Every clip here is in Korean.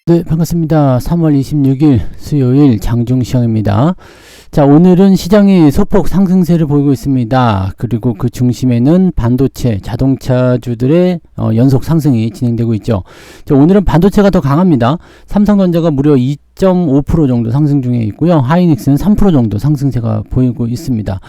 네, 반갑습니다. 3월 26일 수요일 장중 시황입니다. 자, 오늘은 시장이 소폭 상승세를 보이고 있습니다. 그리고 그 중심에는 반도체, 자동차주들의 연속 상승이 진행되고 있죠. 자, 오늘은 반도체가 더 강합니다. 삼성전자가 무려 2.5% 정도 상승 중에 있고요. 하이닉스는 3% 정도 상승세가 보이고 있습니다.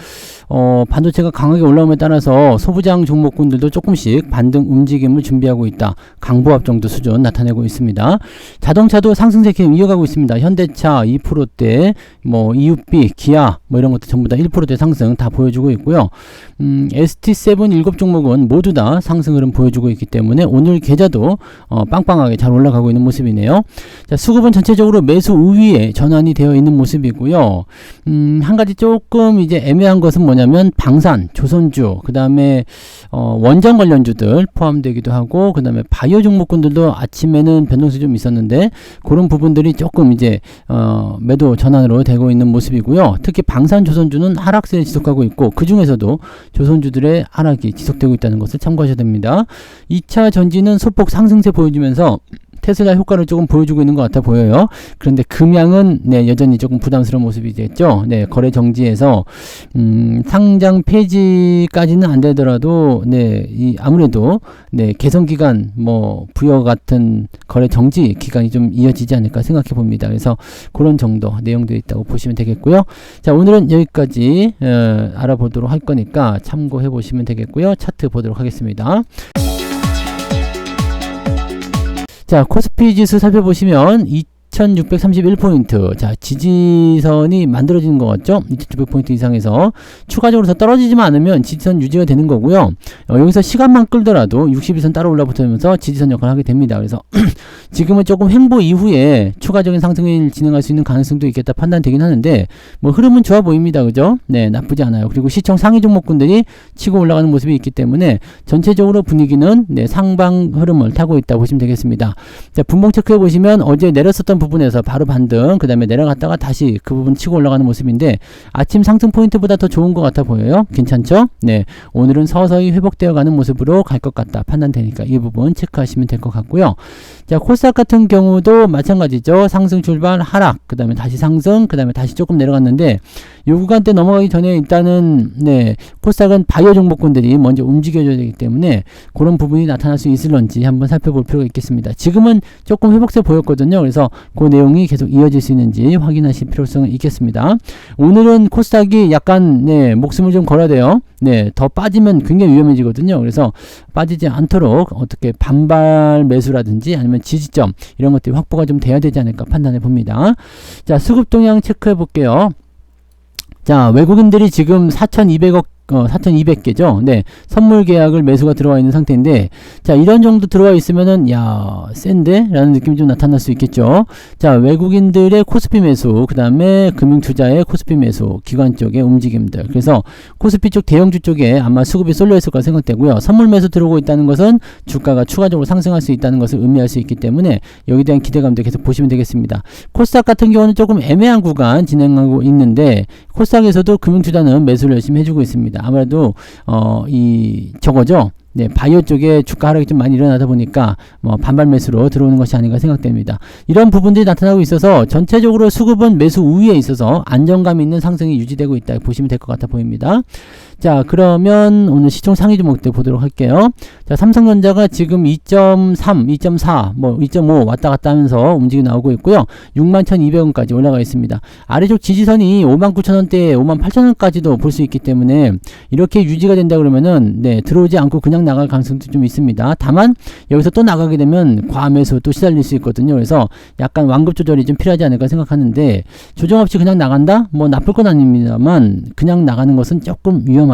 반도체가 강하게 올라옴에 따라서 소부장 종목군들도 조금씩 반등 움직임을 준비하고 있다. 강보합 정도 수준 나타내고 있습니다. 자동차도 상승세 계속 이어가고 있습니다. 현대차 2%대, EUB, 기아 이런 것도 전부 다 1%대 상승 다 보여주고 있고요. ST7 7종목은 모두 다 상승 흐름 보여주고 있기 때문에 오늘 계좌도 빵빵하게 잘 올라가고 있는 모습이네요. 자, 수급은 전체적으로 매수 우위에 전환이 되어 있는 모습이고요. 한 가지 조금 이제 애매한 것은 뭐냐면 방산, 조선주, 그 다음에 원전 관련주들 포함되기도 하고, 그 다음에 바이오 종목군들도 아침에는 변동성이 좀 있었는데 그런 부분들이 조금 이제 매도 전환으로 되고 있는 모습이고요. 특히 방산, 조선주는 하락세를 지속하고 있고, 그 중에서도 조선주들의 하락이 지속되고 있다는 것을 참고하셔야 됩니다. 2차 전지는 소폭 상승세 보여주면서 테슬라 효과를 조금 보여주고 있는 것 같아 보여요. 그런데 금양은 여전히 조금 부담스러운 모습이 됐죠. 거래 정지에서 상장 폐지까지는 안 되더라도 아무래도 개선 기간 부여 같은 거래 정지 기간이 좀 이어지지 않을까 생각해 봅니다. 그래서 그런 정도 내용들이 있다고 보시면 되겠고요. 자, 오늘은 여기까지 알아보도록 할 거니까 참고해 보시면 되겠고요. 차트 보도록 하겠습니다. 자, 코스피 지수 살펴보시면 2631포인트. 자, 지지선이 만들어지는 것 같죠? 2600포인트 이상에서 추가적으로 더 떨어지지만 않으면 지지선 유지가 되는 거고요. 여기서 시간만 끌더라도 61선 따라 올라붙으면서 지지선 역할을 하게 됩니다. 그래서 지금은 조금 횡보 이후에 추가적인 상승을 진행할 수 있는 가능성도 있겠다 판단되긴 하는데 흐름은 좋아 보입니다. 그죠? 나쁘지 않아요. 그리고 시총 상위 종목군들이 치고 올라가는 모습이 있기 때문에 전체적으로 분위기는 상방 흐름을 타고 있다 보시면 되겠습니다. 자, 분봉 체크해 보시면 어제 내렸었던 부분에서 바로 반등, 그 다음에 내려갔다가 다시 그 부분 치고 올라가는 모습인데 아침 상승 포인트보다 더 좋은 것 같아 보여요. 괜찮죠? 오늘은 서서히 회복되어 가는 모습으로 갈 것 같다 판단되니까 이 부분 체크하시면 될 것 같고요. 자, 코스닥 같은 경우도 마찬가지죠. 상승 출발, 하락, 그 다음에 다시 상승, 그 다음에 다시 조금 내려갔는데 요 구간대 넘어가기 전에 일단은 코스닥은 바이오 종목군들이 먼저 움직여줘야 되기 때문에 그런 부분이 나타날 수 있을런지 한번 살펴볼 필요가 있겠습니다. 지금은 조금 회복세 보였거든요. 그래서 그 내용이 계속 이어질 수 있는지 확인하실 필요성은 있겠습니다. 오늘은 코스닥이 약간 목숨을 좀 걸어야 돼요. 더 빠지면 굉장히 위험해지거든요. 그래서 빠지지 않도록 어떻게 반발 매수라든지 아니면 지지점 이런 것들이 확보가 좀 돼야 되지 않을까 판단해 봅니다. 자, 수급 동향 체크해 볼게요. 자, 외국인들이 지금 4,200개죠. 선물 계약을 매수가 들어와 있는 상태인데, 자, 이런 정도 들어와 있으면은, 센데? 라는 느낌이 좀 나타날 수 있겠죠. 자, 외국인들의 코스피 매수, 그 다음에 금융투자의 코스피 매수, 기관 쪽의 움직임들. 그래서 코스피 쪽 대형주 쪽에 아마 수급이 쏠려 있을 거라 생각되고요. 선물 매수 들어오고 있다는 것은 주가가 추가적으로 상승할 수 있다는 것을 의미할 수 있기 때문에 여기에 대한 기대감도 계속 보시면 되겠습니다. 코스닥 같은 경우는 조금 애매한 구간 진행하고 있는데, 코스닥에서도 금융투자는 매수를 열심히 해주고 있습니다. 아무래도 저거죠. 바이오 쪽에 주가 하락이 좀 많이 일어나다 보니까 반발 매수로 들어오는 것이 아닌가 생각됩니다. 이런 부분들이 나타나고 있어서 전체적으로 수급은 매수 우위에 있어서 안정감 있는 상승이 유지되고 있다 보시면 될 것 같아 보입니다. 자, 그러면 오늘 시총 상위 종목들 보도록 할게요. 자, 삼성전자가 지금 2.3, 2.4, 2.5 왔다 갔다 하면서 움직이 나오고 있고요. 61,200원까지 올라가 있습니다. 아래쪽 지지선이 59,000원대, 58,000원까지도 볼 수 있기 때문에 이렇게 유지가 된다 그러면은 들어오지 않고 그냥 나갈 가능성도 좀 있습니다. 다만 여기서 또 나가게 되면 과매수 또 시달릴 수 있거든요. 그래서 약간 완급 조절이 좀 필요하지 않을까 생각하는데, 조정 없이 그냥 나간다? 나쁠 건 아닙니다만 그냥 나가는 것은 조금 위험하다.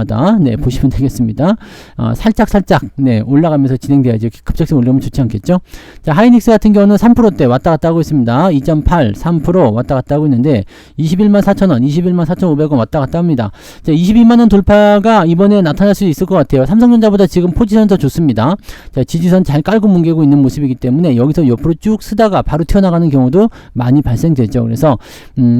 보시면 되겠습니다. 살짝 올라가면서 진행돼야지. 급작스럽게 올라오면 좋지 않겠죠? 자, 하이닉스 같은 경우는 3%대 왔다 갔다 하고 있습니다. 2.8, 3% 왔다 갔다 하고 있는데 214,000원, 214,500원 왔다 갔다 합니다. 자, 22만원 돌파가 이번에 나타날 수 있을 것 같아요. 삼성전자보다 지금 포지션 더 좋습니다. 자, 지지선 잘 깔고 뭉개고 있는 모습이기 때문에 여기서 옆으로 쭉 쓰다가 바로 튀어나가는 경우도 많이 발생되죠. 그래서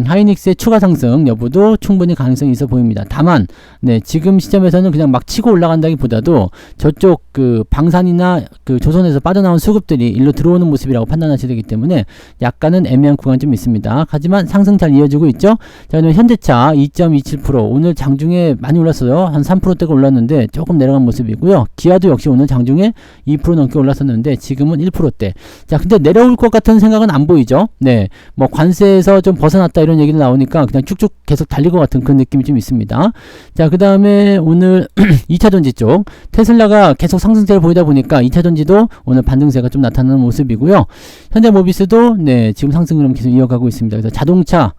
하이닉스의 추가 상승 여부도 충분히 가능성이 있어 보입니다. 다만 네, 지금 시점에서는 그냥 막 치고 올라간다기보다도 저쪽 그 방산이나 그 조선에서 빠져나온 수급들이 일로 들어오는 모습이라고 판단하셔야 되기 때문에 약간은 애매한 구간이 좀 있습니다. 하지만 상승 잘 이어지고 있죠. 자, 그럼 현대차 2.27% 오늘 장중에 많이 올랐어요. 한 3%대가 올랐는데 조금 내려간 모습이고요. 기아도 역시 오늘 장중에 2% 넘게 올랐었는데 지금은 1%대. 자, 근데 내려올 것 같은 생각은 안 보이죠. 네, 뭐 관세에서 좀 벗어났다 이런 얘기를 나오니까 그냥 쭉쭉 계속 달릴 것 같은 그런 느낌이 좀 있습니다. 자, 그 다음에 오늘 2차전지 쪽 테슬라가 계속 상승세를 보이다 보니까 2차전지도 오늘 반등세가 좀 나타나는 모습이고요. 현대모비스도 네, 지금 상승 흐름 계속 이어가고 있습니다. 그래서 자동차,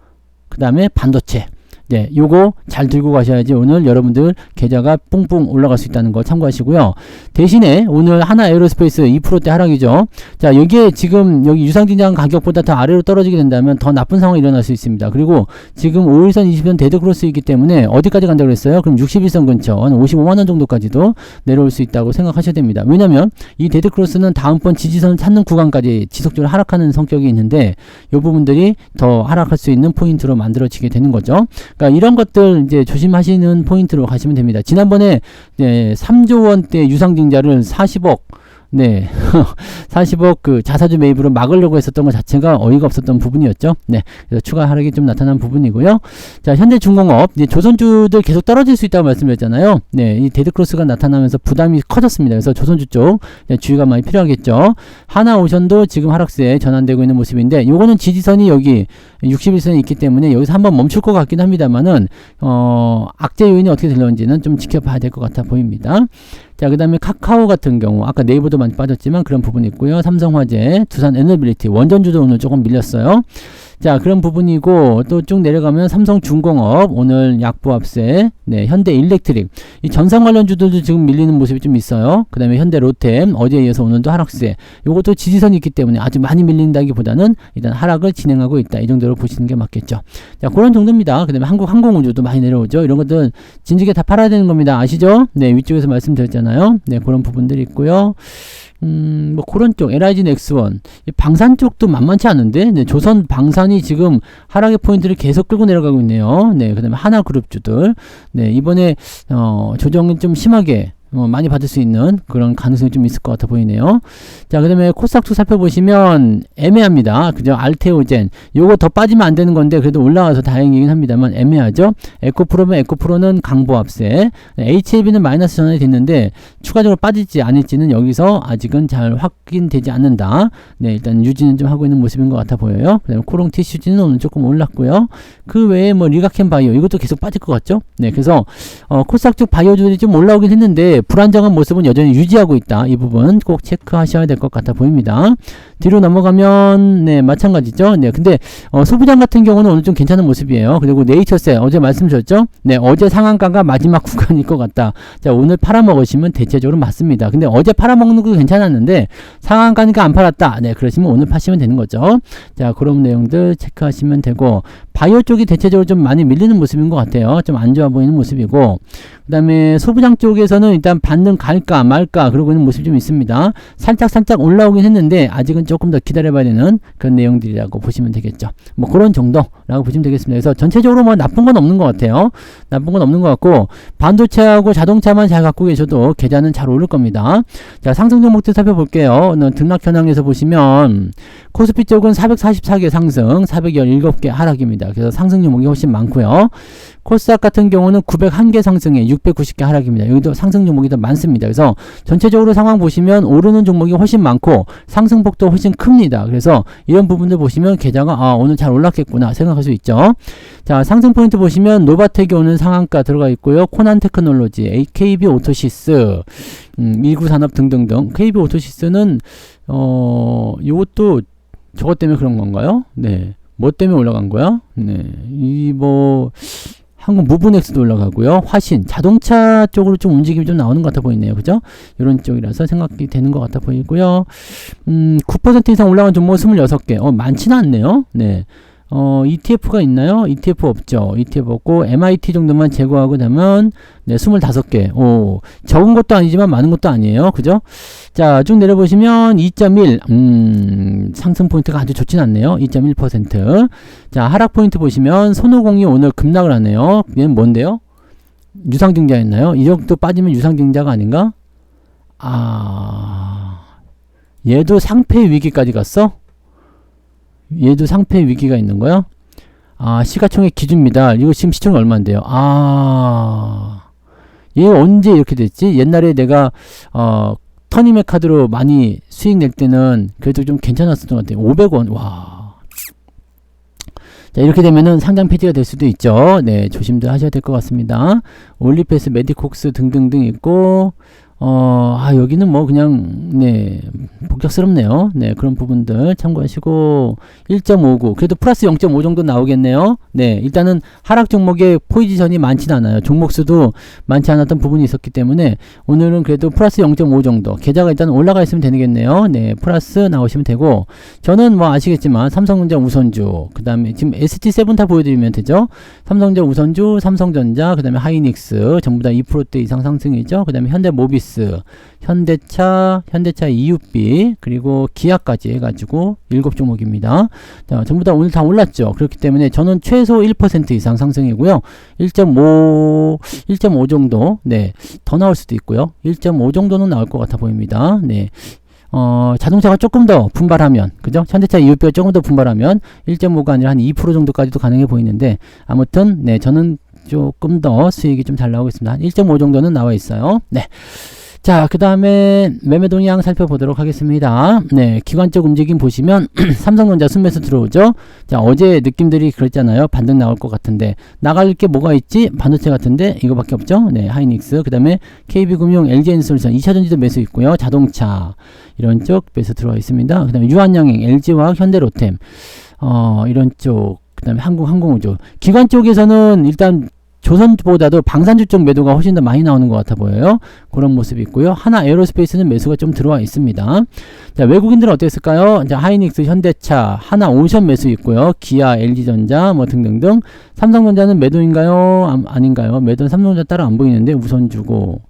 그 다음에 반도체, 네, 요거 잘 들고 가셔야지 오늘 여러분들 계좌가 뿡뿡 올라갈 수 있다는 거 참고하시고요. 대신에 오늘 하나 에어로스페이스 2%대 하락이죠. 자, 여기에 지금 여기 유상증자 가격보다 더 아래로 떨어지게 된다면 더 나쁜 상황이 일어날 수 있습니다. 그리고 지금 5일선 20선 데드크로스이기 때문에 어디까지 간다고 그랬어요? 그럼 61선 근처 한 55만원 정도까지도 내려올 수 있다고 생각하셔야 됩니다. 왜냐면 이 데드크로스는 다음번 지지선을 찾는 구간까지 지속적으로 하락하는 성격이 있는데 이 부분들이 더 하락할 수 있는 포인트로 만들어지게 되는 거죠. 그러니까 이런 것들 이제 조심하시는 포인트로 가시면 됩니다. 지난번에 3조 원대 유상증자를 40억 네 40억 그 자사주 매입으로 막으려고 했었던 것 자체가 어이가 없었던 부분이었죠. 네, 그래서 추가 하락이 좀 나타난 부분이고요. 자, 현대중공업 이제 조선주들 계속 떨어질 수 있다고 말씀드렸잖아요. 네, 이 데드크로스가 나타나면서 부담이 커졌습니다. 그래서 조선주 쪽 주의가 많이 필요하겠죠. 하나오션도 지금 하락세에 전환되고 있는 모습인데 요거는 지지선이 여기 61선이 있기 때문에 여기서 한번 멈출 것 같긴 합니다만은 악재 요인이 어떻게 들려온지는 좀 지켜봐야 될 것 같아 보입니다. 자, 그 다음에 카카오 같은 경우 아까 네이버도 많이 빠졌지만 그런 부분이 있고요. 삼성화재, 두산에너빌리티, 원전주도 오늘 조금 밀렸어요. 자, 그런 부분이고 또 쭉 내려가면 삼성중공업 오늘 약보합세, 네, 현대일렉트릭 이 전상 관련주들도 지금 밀리는 모습이 좀 있어요. 그 다음에 현대로템 어제에 이어서 오늘도 하락세. 요것도 지지선이 있기 때문에 아주 많이 밀린다기보다는 일단 하락을 진행하고 있다. 이 정도로 보시는 게 맞겠죠. 자, 그런 정도입니다. 그 다음에 한국항공우주도 많이 내려오죠. 이런 것들 진즉에 다 팔아야 되는 겁니다. 아시죠? 네, 위쪽에서 말씀드렸잖아요. 네, 그런 부분들이 있고요. 뭐 그런 쪽 LIG 넥스원 방산 쪽도 만만치 않은데 네, 조선 방산이 지금 하락의 포인트를 계속 끌고 내려가고 있네요. 네, 그다음에 하나그룹주들 네, 이번에 조정이 좀 심하게 많이 받을 수 있는 그런 가능성이 좀 있을 것 같아 보이네요. 자, 그 다음에 코스닥 살펴보시면 애매합니다. 그죠? 알테오젠 요거 더 빠지면 안 되는 건데 그래도 올라와서 다행이긴 합니다만 애매하죠. 에코프로면 에코프로는 강보합세, HLB는 마이너스 전환이 됐는데 추가적으로 빠질지 아닐지는 여기서 아직은 잘 확인되지 않는다. 네, 일단 유지는 좀 하고 있는 모습인 것 같아 보여요. 그 다음에 코롱 티슈지는 오늘 조금 올랐고요. 그 외에 뭐 리가켄 바이오 이것도 계속 빠질 것 같죠. 네, 그래서 코스닥 쪽 바이오주들이 좀 올라오긴 했는데 불안정한 모습은 여전히 유지하고 있다. 이 부분 꼭 체크하셔야 될 것 같아 보입니다. 뒤로 넘어가면 네, 마찬가지죠. 네, 근데 소부장 같은 경우는 오늘 좀 괜찮은 모습이에요. 그리고 네이처셀 어제 말씀드렸죠. 네, 어제 상한가가 마지막 구간일 것 같다. 자, 오늘 팔아먹으시면 대체적으로 맞습니다. 근데 어제 팔아먹는 거 괜찮았는데 상한가니까 안 팔았다. 네, 그러시면 오늘 파시면 되는 거죠. 자, 그런 내용들 체크하시면 되고 바이오 쪽이 대체적으로 좀 많이 밀리는 모습인 것 같아요. 좀 안 좋아 보이는 모습이고 그 다음에 소부장 쪽에서는 일단 반등 갈까 말까 그러고 있는 모습이 좀 있습니다. 살짝 올라오긴 했는데 아직은 조금 더 기다려봐야 되는 그런 내용들이라고 보시면 되겠죠. 뭐 그런 정도라고 보시면 되겠습니다. 그래서 전체적으로 뭐 나쁜 건 없는 것 같아요. 나쁜 건 없는 것 같고 반도체하고 자동차만 잘 갖고 계셔도 계좌는 잘 오를 겁니다. 자, 상승 종목들 살펴볼게요. 등락 현황에서 보시면 코스피 쪽은 444개 상승, 417개 하락입니다. 그래서 상승 종목이 훨씬 많고요. 코스닥 같은 경우는 901개 상승에 690개 하락입니다. 여기도 상승 종목이 더 많습니다. 그래서 전체적으로 상황 보시면 오르는 종목이 훨씬 많고 상승폭도 훨씬 큽니다. 그래서 이런 부분들 보시면 계좌가 오늘 잘 올랐겠구나 생각할 수 있죠. 자, 상승 포인트 보시면 노바텍이 오늘 상한가 들어가 있고요. 코난 테크놀로지, KB 오토시스, 일구산업 등등등. KB 오토시스는 이것도 저것 때문에 그런 건가요? 네. 뭐 때문에 올라간 거야? 네. 한국 무브넥스도 올라가고요. 화신, 자동차 쪽으로 좀 움직임이 좀 나오는 것 같아 보이네요. 그죠? 이런 쪽이라서 생각이 되는 것 같아 보이고요. 9% 이상 올라간 종목 26개. 많지는 않네요. 네. ETF가 있나요? ETF 없죠. ETF 없고 MIT 정도만 제거하고 나면 네, 25개. 적은 것도 아니지만 많은 것도 아니에요. 그죠? 자, 쭉 내려보시면 2.1 상승 포인트가 아주 좋진 않네요. 2.1%. 자, 하락 포인트 보시면 손오공이 오늘 급락을 하네요. 얘는 뭔데요? 유상증자였나요? 이 정도 빠지면 유상증자가 아닌가? 얘도 상패 위기까지 갔어? 얘도 상패 위기가 있는 거야? 시가총액 기준입니다. 이거 지금 시총이 얼마인데요? 얘 언제 이렇게 됐지? 옛날에 내가 터니메 카드로 많이 수익 낼 때는 그래도 좀 괜찮았었던 것 같아요. 500원. 와. 자, 이렇게 되면은 상장 폐지가 될 수도 있죠. 네, 조심들 하셔야 될 것 같습니다. 올리패스, 메디콕스 등등등 있고, 여기는 뭐 그냥 네 복잡스럽네요. 네, 그런 부분들 참고하시고 1.59 그래도 플러스 0.5 정도 나오겠네요. 네, 일단은 하락 종목의 포지션이 많지는 않아요. 종목 수도 많지 않았던 부분이 있었기 때문에 오늘은 그래도 플러스 0.5 정도 계좌가 일단 올라가 있으면 되겠네요. 네, 플러스 나오시면 되고, 저는 뭐 아시겠지만 삼성전자 우선주, 그 다음에 지금 ST7 다 보여드리면 되죠. 삼성전자 우선주, 삼성전자, 그 다음에 하이닉스 전부 다 2%대 이상 상승이죠. 그 다음에 현대모비스, 현대차 EUB, 그리고 기아까지 해가지고 7종목입니다. 자, 전부 다 오늘 다 올랐죠. 그렇기 때문에 저는 최소 1% 이상 상승이고요. 1.5 정도, 네, 더 나올 수도 있고요. 1.5 정도는 나올 것 같아 보입니다. 네. 자동차가 조금 더 분발하면, 그죠? 현대차 EUB가 조금 더 분발하면 1.5가 아니라 한 2% 정도까지도 가능해 보이는데, 아무튼, 네, 저는 조금 더 수익이 좀 잘 나오고 있습니다. 한 1.5 정도는 나와 있어요. 네. 자, 그 다음에 매매 동향 살펴보도록 하겠습니다. 네, 기관적 움직임 보시면 삼성전자 순매수 들어오죠. 자, 어제 느낌들이 그랬잖아요. 반등 나올 것 같은데 나갈 게 뭐가 있지? 반도체 같은데 이거밖에 없죠. 네, 하이닉스, 그 다음에 KB금융, LG엔솔루션 2차전지도 매수 있고요. 자동차 이런 쪽 매수 들어와 있습니다. 그 다음에 유한양행, LG화학, 현대로템 이런 쪽, 그 다음에 한국항공우주. 기관 쪽에서는 일단 조선보다도 방산주 쪽 매도가 훨씬 더 많이 나오는 것 같아 보여요. 그런 모습이 있고요. 하나 에어로스페이스는 매수가 좀 들어와 있습니다. 자, 외국인들은 어땠을까요? 이제 하이닉스, 현대차, 하나 오션 매수 있고요. 기아, LG전자 뭐 등등등. 삼성전자는 매도인가요? 아닌가요? 매도는 삼성전자 따로 안 보이는데 우선주고.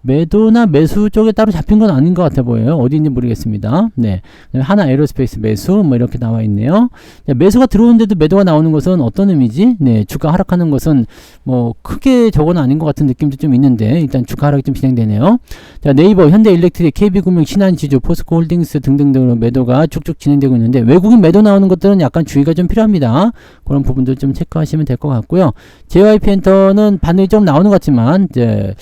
매도나 매수 쪽에 따로 잡힌 건 아닌 것 같아 보여요. 어디인지 모르겠습니다. 네. 하나 에어로스페이스 매수, 뭐 이렇게 나와 있네요. 자, 매수가 들어오는데도 매도가 나오는 것은 어떤 의미지? 네. 주가 하락하는 것은 뭐 크게 저건 아닌 것 같은 느낌도 좀 있는데, 일단 주가 하락이 좀 진행되네요. 자, 네이버, 현대일렉트릭, KB금융, 신한지주, 포스코홀딩스 등등등으로 매도가 쭉쭉 진행되고 있는데, 외국인 매도 나오는 것들은 약간 주의가 좀 필요합니다. 그런 부분들 좀 체크하시면 될 것 같고요. JYP엔터는 반등이 좀 나오는 것 같지만, 이제,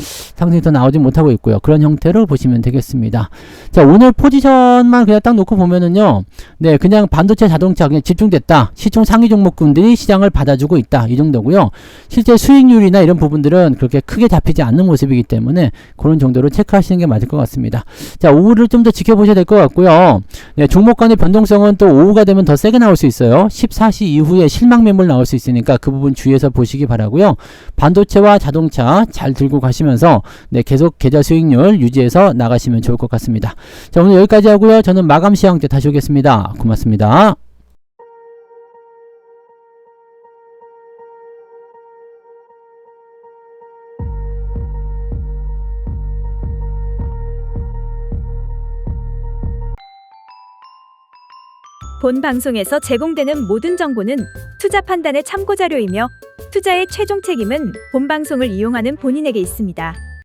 상승이 더 나오지 못하고 있고요. 그런 형태로 보시면 되겠습니다. 자, 오늘 포지션만 그냥 딱 놓고 보면은요, 네, 그냥 반도체, 자동차 그냥 집중됐다. 시총 상위 종목군들이 시장을 받아주고 있다. 이 정도고요. 실제 수익률이나 이런 부분들은 그렇게 크게 잡히지 않는 모습이기 때문에 그런 정도로 체크하시는 게 맞을 것 같습니다. 자, 오후를 좀 더 지켜보셔야 될 것 같고요. 네, 종목 간의 변동성은 또 오후가 되면 더 세게 나올 수 있어요. 14시 이후에 실망 매물 나올 수 있으니까 그 부분 주의해서 보시기 바라고요. 반도체와 자동차 잘 들고 가시면서 네, 계속 계좌 수익률 유지해서 나가시면 좋을 것 같습니다. 자, 오늘 여기까지 하고요. 저는 마감 시황 때 다시 오겠습니다. 고맙습니다. 본 방송에서 제공되는 모든 정보는 투자 판단의 참고 자료이며 투자의 최종 책임은 본 방송을 이용하는 본인에게 있습니다.